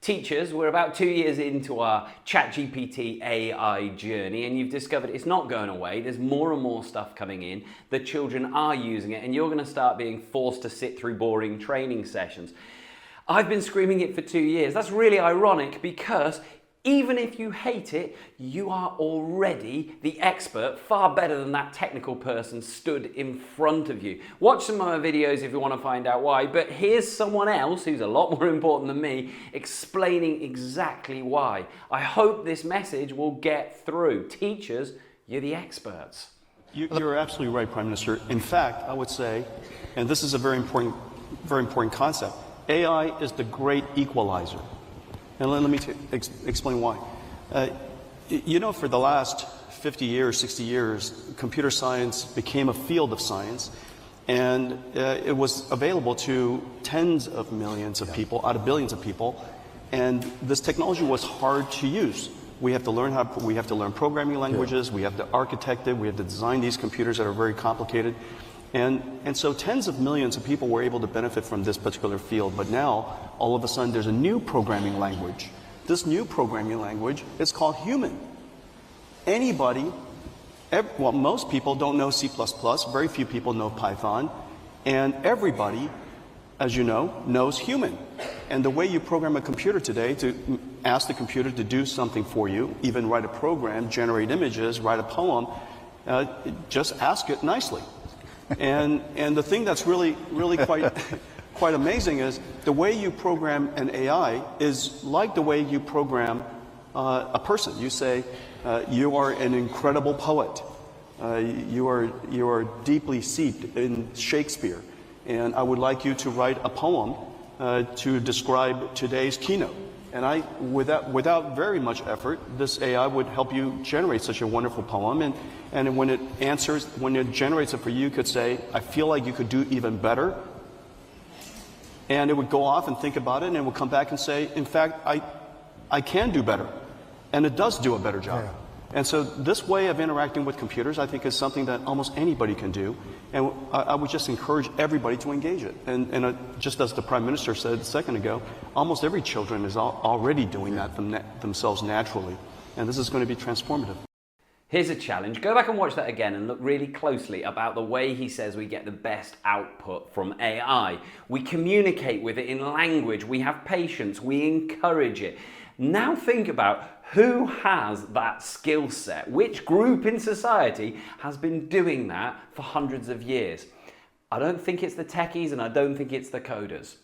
Teachers, we're about 2 years into our ChatGPT AI journey, and you've discovered it's not going away. There's more and more stuff coming in. The children are using it, and you're going to start being forced to sit through boring training sessions. I've been screaming it for 2 years. That's really ironic because even if you hate it, you are already the expert, far better than that technical person stood in front of you. Watch some of my videos if you want to find out why, but here's someone else who's a lot more important than me explaining exactly why. I hope this message will get through. Teachers, you're the experts. You're absolutely right, Prime Minister. In fact, I would say, and this is a very important concept, AI is the great equalizer. And let me explain why. For the last 50 years, 60 years, computer science became a field of science, and it was available to tens of millions of people out of billions of people, and this technology was hard to use. We have to learn programming languages, we have to architect it, we have to design these computers that are very complicated. And so tens of millions of people were able to benefit from this particular field, but now, all of a sudden, there's a new programming language. This new programming language is called human. Most people don't know C++, very few people know Python, and everybody, as you know, knows human. And the way you program a computer today, to ask the computer to do something for you, even write a program, generate images, write a poem, just ask it nicely. And the thing that's really quite amazing is the way you program an AI is like the way you program a person. You say, you are an incredible poet. You are deeply steeped in Shakespeare, and I would like you to write a poem to describe today's keynote. And without very much effort, this AI would help you generate such a wonderful poem. And when it generates it for you, you could say, I feel like you could do even better. And it would go off and think about it, and it would come back and say, in fact, I can do better. And it does do a better job. Yeah. And so this way of interacting with computers, I think, is something that almost anybody can do. And I would just encourage everybody to engage it. And just as the Prime Minister said a second ago, almost every children is already doing that themselves naturally. And this is going to be transformative. Here's a challenge. Go back and watch that again and look really closely about the way he says we get the best output from AI. We communicate with it in language. We have patience. We encourage it. Now think about who has that skill set. Which group in society has been doing that for hundreds of years? I don't think it's the techies, and I don't think it's the coders.